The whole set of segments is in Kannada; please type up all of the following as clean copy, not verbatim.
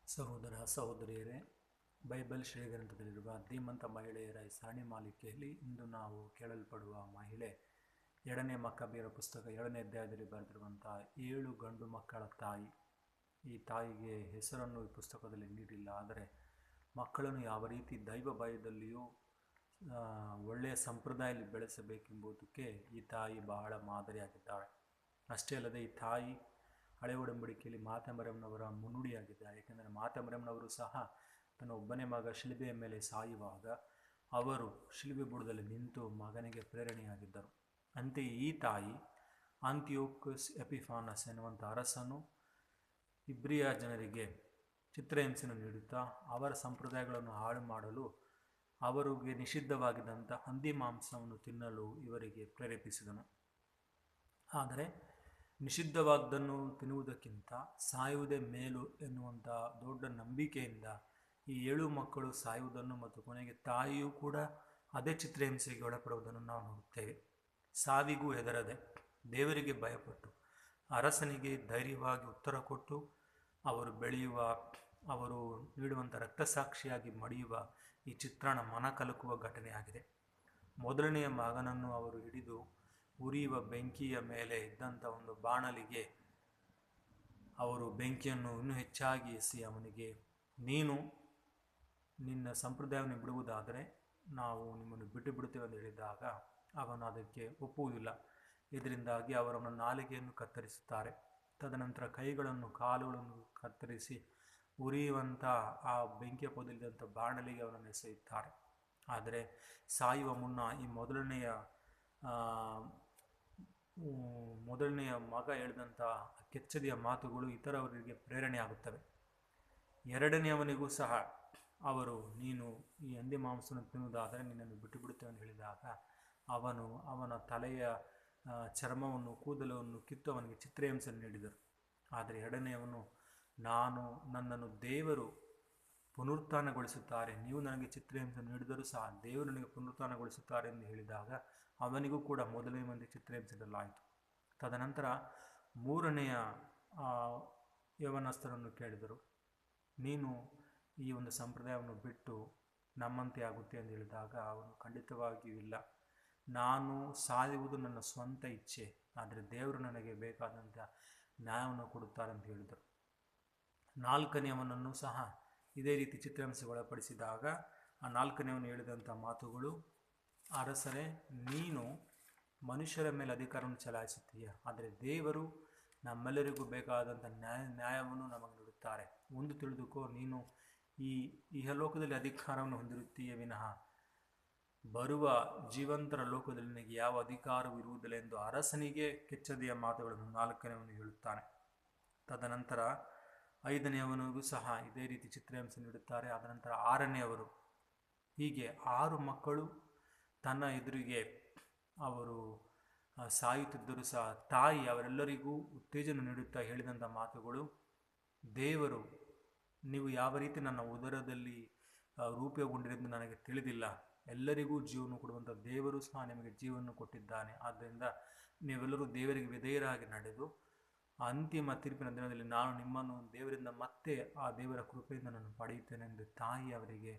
ಸಹೋದರ ಸಹೋದರಿಯರೇ, ಬೈಬಲ್ ಶ್ರೀಗ್ರಂಥದಲ್ಲಿರುವ ಧೀಮಂತ ಮಹಿಳೆಯರ ಈ ಸರಣಿ ಮಾಲಿಕೆಯಲ್ಲಿ ಇಂದು ನಾವು ಕೇಳಲ್ಪಡುವ ಮಹಿಳೆ 2ನೇ ಮಕ್ಕಬೇಯರ ಪುಸ್ತಕ 7ನೇ ಅಧ್ಯಾಯದಲ್ಲಿ ಬರೆದಿರುವಂತಹ 7 ಗಂಡು ಮಕ್ಕಳ ತಾಯಿ. ಈ ತಾಯಿಗೆ ಹೆಸರನ್ನು ಈ ಪುಸ್ತಕದಲ್ಲಿ ನೀಡಿಲ್ಲ, ಆದರೆ ಮಕ್ಕಳನ್ನು ಯಾವ ರೀತಿ ದೈವ ಭಯದಲ್ಲಿಯೂ ಒಳ್ಳೆಯ ಸಂಪ್ರದಾಯದಲ್ಲಿ ಬೆಳೆಸಬೇಕೆಂಬುದಕ್ಕೆ ಈ ತಾಯಿ ಬಹಳ ಮಾದರಿಯಾಗಿದ್ದಾಳೆ. ಅಷ್ಟೇ ಅಲ್ಲದೆ ಈ ತಾಯಿ ಹಳೆ ಒಡಂಬಡಿಕೆಯಲ್ಲಿ ಮಾತೆ ಮರಿಯಮ್ಮನವರ ಮುನ್ನುಡಿಯಾಗಿದ್ದಾರೆ. ಏಕೆಂದರೆ ಮಾತೆ ಮರಿಯಮ್ಮನವರು ಸಹ ತನ್ನ ಒಬ್ಬನೇ ಮಗ ಶಿಲುಬೆಯ ಮೇಲೆ ಸಾಯುವಾಗ ಅವರು ಶಿಲುಬೆ ಬುಡದಲ್ಲಿ ನಿಂತು ಮಗನಿಗೆ ಪ್ರೇರಣೆಯಾಗಿದ್ದರು. ಅಂತೆಯೇ ಈ ತಾಯಿ ಆಂತಿಯೋಕಸ್ ಎಪಿಫಾನಸ್ ಎನ್ನುವಂಥ ಅರಸನು ಇಬ್ರಿಯ ಜನರಿಗೆ ಚಿತ್ರಹಿಂಸೆಯನ್ನು ನೀಡುತ್ತಾ ಅವರ ಸಂಪ್ರದಾಯಗಳನ್ನು ಹಾಳು ಮಾಡಲು ಅವರಿಗೆ ನಿಷಿದ್ಧವಾಗಿದ್ದಂಥ ಹಂದಿ ಮಾಂಸವನ್ನು ತಿನ್ನಲು ಇವರಿಗೆ ಪ್ರೇರೇಪಿಸಿದನು. ಆದರೆ ನಿಷಿದ್ಧವಾದ್ದನ್ನು ತಿನ್ನುವುದಕ್ಕಿಂತ ಸಾಯುವುದೇ ಮೇಲು ಎನ್ನುವಂಥ ದೊಡ್ಡ ನಂಬಿಕೆಯಿಂದ ಈ 7 ಮಕ್ಕಳು ಸಾಯುವುದನ್ನು ಮತ್ತು ಕೊನೆಗೆ ತಾಯಿಯೂ ಕೂಡ ಅದೇ ಚಿತ್ರಹಿಂಸೆಗೆ ಒಳಪಡುವುದನ್ನು ನಾವು ನೋಡುತ್ತೇವೆ. ಸಾವಿಗೂ ಹೆದರದೆ ದೇವರಿಗೆ ಭಯಪಟ್ಟು ಅರಸನಿಗೆ ಧೈರ್ಯವಾಗಿ ಉತ್ತರ ಕೊಟ್ಟು ಅವರು ನೀಡುವಂಥ ರಕ್ತಸಾಕ್ಷಿಯಾಗಿ ಮಡಿಯುವ ಈ ಚಿತ್ರಣ ಮನ ಕಲಕುವ ಘಟನೆಯಾಗಿದೆ. ಮೊದಲನೆಯ ಮಗನನ್ನು ಅವರು ಹಿಡಿದು ಉರಿಯುವ ಬೆಂಕಿಯ ಮೇಲೆ ಇದ್ದಂಥ ಒಂದು ಬಾಣಲಿಗೆ ಅವರು ಬೆಂಕಿಯನ್ನು ಇನ್ನೂ ಹೆಚ್ಚಾಗಿ ಎಸಿ ಅವನಿಗೆ, ನೀನು ನಿನ್ನ ಸಂಪ್ರದಾಯವನ್ನು ಬಿಡುವುದಾದರೆ ನಾವು ನಿಮ್ಮನ್ನು ಬಿಟ್ಟು ಬಿಡುತ್ತೇವೆ ಎಂದು ಹೇಳಿದಾಗ ಅವನು ಅದಕ್ಕೆ ಒಪ್ಪುವುದಿಲ್ಲ. ಇದರಿಂದಾಗಿ ಅವರನ್ನು ನಾಲಿಗೆಯನ್ನು ಕತ್ತರಿಸುತ್ತಾರೆ. ತದನಂತರ ಕೈಗಳನ್ನು ಕಾಲುಗಳನ್ನು ಕತ್ತರಿಸಿ ಉರಿಯುವಂಥ ಆ ಬೆಂಕಿಯ ಪೊದಲಿದ್ದಂಥ ಬಾಣಲಿಗೆ ಅವನನ್ನು ಎಸೆಯುತ್ತಾರೆ. ಆದರೆ ಸಾಯುವ ಮುನ್ನ ಈ ಮೊದಲನೆಯ ಮಗ ಹೇಳಿದಂಥ ಕೆಚ್ಚದೆಯ ಮಾತುಗಳು ಇತರವರಿಗೆ ಪ್ರೇರಣೆ ಆಗುತ್ತವೆ. ಎರಡನೆಯವನಿಗೂ ಸಹ ಅವರು, ನೀನು ಈ ಹಂದಿ ಮಾಂಸವನ್ನು ತಿನ್ನುವುದಾದರೆ ನಿನ್ನನ್ನು ಬಿಟ್ಟು ಬಿಡುತ್ತೇವೆ ಎಂದು ಹೇಳಿದಾಗ ಅವನ ತಲೆಯ ಚರ್ಮವನ್ನು ಕೂದಲನ್ನು ಕಿತ್ತು ಅವನಿಗೆ ಚಿತ್ರಹಿಂಸೆಯನ್ನು ನೀಡಿದರು. ಆದರೆ ಎರಡನೆಯವನು, ನನ್ನನ್ನು ದೇವರು ಪುನರುತ್ಥಾನಗೊಳಿಸುತ್ತಾರೆ, ನೀವು ನನಗೆ ಚಿತ್ರಹಿಂಸೆ ನೀಡಿದರೂ ಸಹ ದೇವರು ನನಗೆ ಪುನರುತ್ಥಾನಗೊಳಿಸುತ್ತಾರೆ ಎಂದು ಹೇಳಿದಾಗ ಅವನಿಗೂ ಕೂಡ ಮೊದಲನೇ ಮಂದಿ ಚಿತ್ರಹಿಂಸೆಯಲ್ಲಾಯಿತು. ತದನಂತರ 3ನೆಯ ಯವನಸ್ಥರನ್ನು ಕೇಳಿದರು, ನೀನು ಈ ಒಂದು ಸಂಪ್ರದಾಯವನ್ನು ಬಿಟ್ಟು ನಮ್ಮಂತೆ ಆಗುತ್ತೆ ಎಂದು ಹೇಳಿದಾಗ ಅವನು, ಖಂಡಿತವಾಗಿಯೂ ಇಲ್ಲ, ನಾನು ಸಾಯುವುದು ನನ್ನ ಸ್ವಂತ ಇಚ್ಛೆ, ಆದರೆ ದೇವರು ನನಗೆ ಬೇಕಾದಂಥ ನ್ಯಾಯವನ್ನು ಕೊಡುತ್ತಾರೆ ಅಂತ ಹೇಳಿದರು. 4ನೆಯವನನ್ನು ಸಹ ಇದೇ ರೀತಿ ಚಿತ್ರಹಿಂಸೆಗೆ ಒಳಪಡಿಸಿದಾಗ ಆ 4ನೆಯವನು ಹೇಳಿದಂಥ ಮಾತುಗಳು, ಅರಸರೇ, ನೀನು ಮನುಷ್ಯರ ಮೇಲೆ ಅಧಿಕಾರವನ್ನು ಚಲಾಯಿಸುತ್ತೀಯ, ಆದರೆ ದೇವರು ನಮ್ಮೆಲ್ಲರಿಗೂ ಬೇಕಾದಂಥ ನ್ಯಾಯವನ್ನು ನಮಗೆ ನೀಡುತ್ತಾರೆ. ಒಂದು ತಿಳಿದುಕೋ, ನೀನು ಈ ಇಹಲೋಕದಲ್ಲಿ ಅಧಿಕಾರವನ್ನು ಹೊಂದಿರುತ್ತೀಯ ವಿನಃ ಬರುವ ಜೀವಂತರ ಲೋಕದಲ್ಲಿ ನಿನಗೆ ಯಾವ ಅಧಿಕಾರವೂ ಇರುವುದಿಲ್ಲ ಎಂದು ಅರಸನಿಗೆ ಕೆಚ್ಚದೆಯ ಮಾತುಗಳನ್ನು 4ನೆಯವನು ಹೇಳುತ್ತಾನೆ. ತದನಂತರ 5ನೆಯವನಿಗೂ ಸಹ ಇದೇ ರೀತಿ ಚಿತ್ರಹಿಂಸೆ ನೀಡುತ್ತಾರೆ. ಆದ ನಂತರ 6ನೆಯವರು, ಹೀಗೆ 6 ಮಕ್ಕಳು ತನ್ನ ಎದುರಿಗೆ ಅವರು ಸಾಯುತ್ತಿದ್ದರೂ ಸಹ ತಾಯಿ ಅವರೆಲ್ಲರಿಗೂ ಉತ್ತೇಜನ ನೀಡುತ್ತಾ ಹೇಳಿದಂಥ ಮಾತುಗಳು, ದೇವರು ನೀವು ಯಾವ ರೀತಿ ನನ್ನ ಉದರದಲ್ಲಿ ರೂಪಗೊಂಡಿರೋದು ನನಗೆ ತಿಳಿದಿಲ್ಲ, ಎಲ್ಲರಿಗೂ ಜೀವನ ಕೊಡುವಂಥ ದೇವರು ಸಹ ನಿಮಗೆ ಜೀವನ ಕೊಟ್ಟಿದ್ದಾನೆ. ಆದ್ದರಿಂದ ನೀವೆಲ್ಲರೂ ದೇವರಿಗೆ ವಿಧೇಯರಾಗಿ ನಡೆದು ಅಂತಿಮ ತೀರ್ಪಿನ ದಿನದಲ್ಲಿ ನಾನು ನಿಮ್ಮನ್ನು ದೇವರಿಂದ ಮತ್ತೆ ಆ ದೇವರ ಕೃಪೆಯಿಂದ ನಾನು ಪಡೆಯುತ್ತೇನೆ ಎಂದು ತಾಯಿ ಅವರಿಗೆ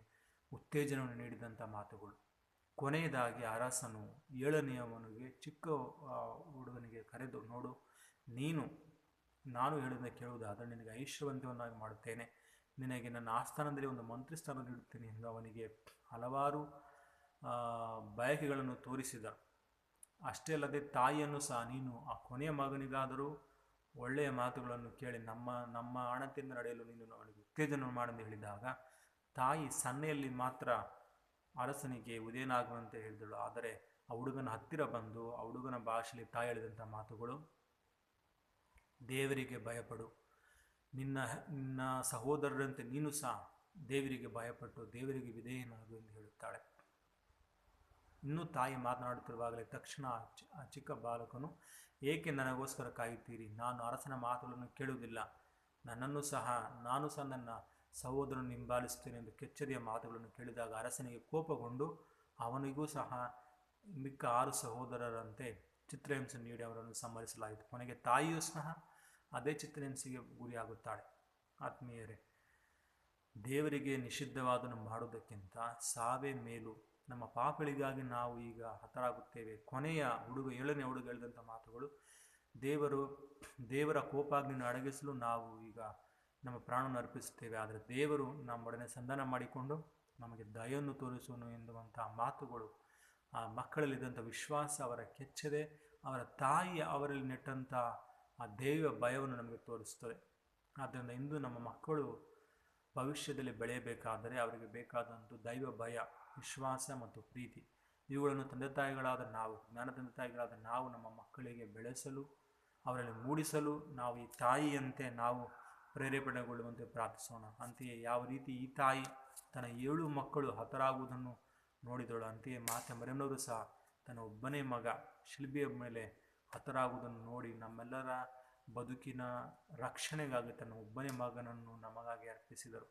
ಉತ್ತೇಜನವನ್ನು ನೀಡಿದಂಥ ಮಾತುಗಳು. ಕೊನೆಯದಾಗಿ ಅರಸನು 7ನೆಯವನಿಗೆ ಚಿಕ್ಕ ಹುಡುಗನಿಗೆ ಕರೆದು, ನೋಡು, ನಾನು ಹೇಳೋದನ್ನು ಕೇಳುವುದಾದರೆ ನಿನಗೆ ಐಶ್ವರ್ಯವಂತವನ್ನಾಗಿ ಮಾಡುತ್ತೇನೆ, ನಿನಗೆ ನನ್ನ ಆಸ್ಥಾನದಲ್ಲಿ ಒಂದು ಮಂತ್ರಿಸ್ಥಾನ ನೀಡುತ್ತೇನೆ ಎಂದು ಅವನಿಗೆ ಹಲವಾರು ಬಯಕೆಗಳನ್ನು ತೋರಿಸಿದ. ಅಷ್ಟೇ ಅಲ್ಲದೆ ತಾಯಿಯನ್ನು ಸಹ, ನೀನು ಆ ಕೊನೆಯ ಮಗನಿಗಾದರೂ ಒಳ್ಳೆಯ ಮಾತುಗಳನ್ನು ಕೇಳಿ ನಮ್ಮ ಅಣತಿಯಿಂದ ನಡೆಯಲು ನೀನು ಅವನಿಗೆ ಉತ್ತೇಜನ ಮಾಡೆಂದು ಹೇಳಿದಾಗ ತಾಯಿ ಸನ್ನೆಯಲ್ಲಿ ಮಾತ್ರ ಅರಸನಿಗೆ ಉದಯನಾಗುವಂತೆ ಹೇಳಿದಳು. ಆದರೆ ಆ ಹುಡುಗನ ಹತ್ತಿರ ಬಂದು ಆ ಹುಡುಗನ ಭಾಷೆಯಲ್ಲಿ ತಾಯಿ ಹೇಳಿದಂಥ ಮಾತುಗಳು, ದೇವರಿಗೆ ಭಯಪಡು, ನಿನ್ನ ಸಹೋದರರಂತೆ ನೀನು ಸಹ ದೇವರಿಗೆ ಭಯಪಟ್ಟು ದೇವರಿಗೆ ವಿಧೇಯನಾಗು ಎಂದು ಹೇಳುತ್ತಾಳೆ. ಇನ್ನೂ ತಾಯಿ ಮಾತನಾಡುತ್ತಿರುವಾಗಲೇ ತಕ್ಷಣ ಆ ಚಿಕ್ಕ ಬಾಲಕನು, ಏಕೆ ನನಗೋಸ್ಕರ ಕಾಯುತ್ತೀರಿ, ನಾನು ಅರಸನ ಮಾತುಗಳನ್ನು ಕೇಳುವುದಿಲ್ಲ, ನಾನು ಸಹ ನನ್ನ ಸಹೋದರನ್ನು ಹಿಂಬಾಲಿಸುತ್ತೇನೆ ಎಂದು ಕೆಚ್ಚದೆಯ ಮಾತುಗಳನ್ನು ಕೇಳಿದಾಗ ಅರಸನಿಗೆ ಕೋಪಗೊಂಡು ಅವನಿಗೂ ಸಹ ಮಿಕ್ಕ 6 ಸಹೋದರರಂತೆ ಚಿತ್ರಹಿಂಸೆ ನೀಡಿ ಅವರನ್ನು ಸಂಹರಿಸಲಾಯಿತು. ಕೊನೆಗೆ ತಾಯಿಯೂ ಸಹ ಅದೇ ಚಿತ್ರಹಿಂಸೆಗೆ ಗುರಿಯಾಗುತ್ತಾಳೆ. ಆತ್ಮೀಯರೇ, ದೇವರಿಗೆ ನಿಷಿದ್ಧವಾದನ್ನು ಮಾಡುವುದಕ್ಕಿಂತ ಸಾವೇ ಮೇಲು. ನಮ್ಮ ಪಾಪಗಳಿಗಾಗಿ ನಾವು ಈಗ ಹತರಾಗುತ್ತೇವೆ. ಕೊನೆಯ ಹುಡುಗ 7ನೇ ಹುಡುಗ ಹೇಳಿದಂಥ ಮಾತುಗಳು, ದೇವರ ಕೋಪಾಗ್ನಿಯನ್ನು ಅಡಗಿಸಲು ನಾವು ಈಗ ನಮ್ಮ ಪ್ರಾಣವನ್ನು ಅರ್ಪಿಸುತ್ತೇವೆ, ಆದರೆ ದೇವರು ನಮ್ಮೊಡನೆ ಸಂಧಾನ ಮಾಡಿಕೊಂಡು ನಮಗೆ ದಯೆಯನ್ನು ತೋರಿಸುವನು ಎನ್ನುವಂಥ ಮಾತುಗಳು ಆ ಮಕ್ಕಳಲ್ಲಿದ್ದಂಥ ವಿಶ್ವಾಸ ಅವರ ಕೆಚ್ಚದೆ ಅವರ ತಾಯಿ ಅವರಲ್ಲಿ ನೆಟ್ಟಂಥ ಆ ದೈವ ಭಯವನ್ನು ನಮಗೆ ತೋರಿಸ್ತದೆ. ಆದ್ದರಿಂದ ಇಂದು ನಮ್ಮ ಮಕ್ಕಳು ಭವಿಷ್ಯದಲ್ಲಿ ಬೆಳೆಯಬೇಕಾದರೆ ಅವರಿಗೆ ಬೇಕಾದಂಥ ದೈವ ಭಯ, ವಿಶ್ವಾಸ ಮತ್ತು ಪ್ರೀತಿ ಇವುಗಳನ್ನು ತಂದೆ ತಾಯಿಗಳಾದ ನಾವು, ಜ್ಞಾನ ತಂದೆ ತಾಯಿಗಳಾದ ನಾವು ನಮ್ಮ ಮಕ್ಕಳಿಗೆ ಬೆಳೆಸಲು, ಅವರಲ್ಲಿ ಮೂಡಿಸಲು ನಾವು ಈ ತಾಯಿಯಂತೆ ನಾವು ಪ್ರೇರೇಪಣೆಗೊಳ್ಳುವಂತೆ ಪ್ರಾರ್ಥಿಸೋಣ. ಅಂತೆಯೇ ಯಾವ ರೀತಿ ಈ ತಾಯಿ ತನ್ನ 7 ಮಕ್ಕಳು ಹತರಾಗುವುದನ್ನು ನೋಡಿದಳು, ಅಂತೆಯೇ ಮಾತೆ ಮರಿಯಮ್ಮನವರು ಸಹ ತನ್ನ ಒಬ್ಬನೇ ಮಗ ಶಿಲುಬೆಯ ಮೇಲೆ ಹತರಾಗುವುದನ್ನು ನೋಡಿ ನಮ್ಮೆಲ್ಲರ ಬದುಕಿನ ರಕ್ಷಣೆಗಾಗಿ ತನ್ನ ಒಬ್ಬನೇ ಮಗನನ್ನು ನಮಗಾಗಿ ಅರ್ಪಿಸಿದರು.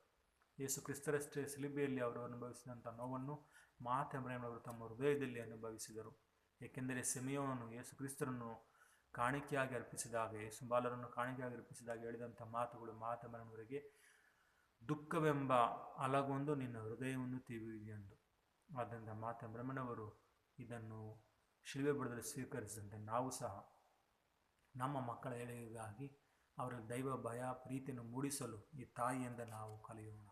ಯೇಸು ಕ್ರಿಸ್ತರಷ್ಟೇ ಶಿಲುಬೆಯಲ್ಲಿ ಅವರು ಅನುಭವಿಸಿದಂಥ ನೋವನ್ನು ಮಾತೆ ಮರಿಯಮ್ಮನವರು ತಮ್ಮ ಹೃದಯದಲ್ಲಿ ಅನುಭವಿಸಿದರು. ಏಕೆಂದರೆ ಸಿಮೆಯೋನನು ಯೇಸು ಕ್ರಿಸ್ತರನ್ನು ಕಾಣಿಕೆಯಾಗಿ ಅರ್ಪಿಸಿದಾಗ, ಯೇಸು ಬಾಲರನ್ನು ಕಾಣಿಕೆಯಾಗಿ ಅರ್ಪಿಸಿದಾಗ ಹೇಳಿದಂಥ ಮಾತುಗಳು ಮಾತೆ ಮರಿಯಮ್ಮನವರಿಗೆ ದುಃಖವೆಂಬ ಅಲಗೊಂದು ನಿನ್ನ ಹೃದಯವನ್ನು ತಿವಿಯುವುದೆಂದು. ಆದ್ದರಿಂದ ಮಾತೆ ಮರಿಯಮ್ಮನವರು ಇದನ್ನು ಶಿಲುಬೆ ಬುಡದಲ್ಲಿ ಸ್ವೀಕರಿಸಿದಂತೆ ನಾವು ಸಹ ನಮ್ಮ ಮಕ್ಕಳ ಏಳಿಗೆಗಾಗಿ ಅವರಲ್ಲಿ ದೈವ ಭಯ ಪ್ರೀತಿಯನ್ನು ಮೂಡಿಸಲು ಈ ತಾಯಿಯಿಂದ ನಾವು ಕಲಿಯೋಣ.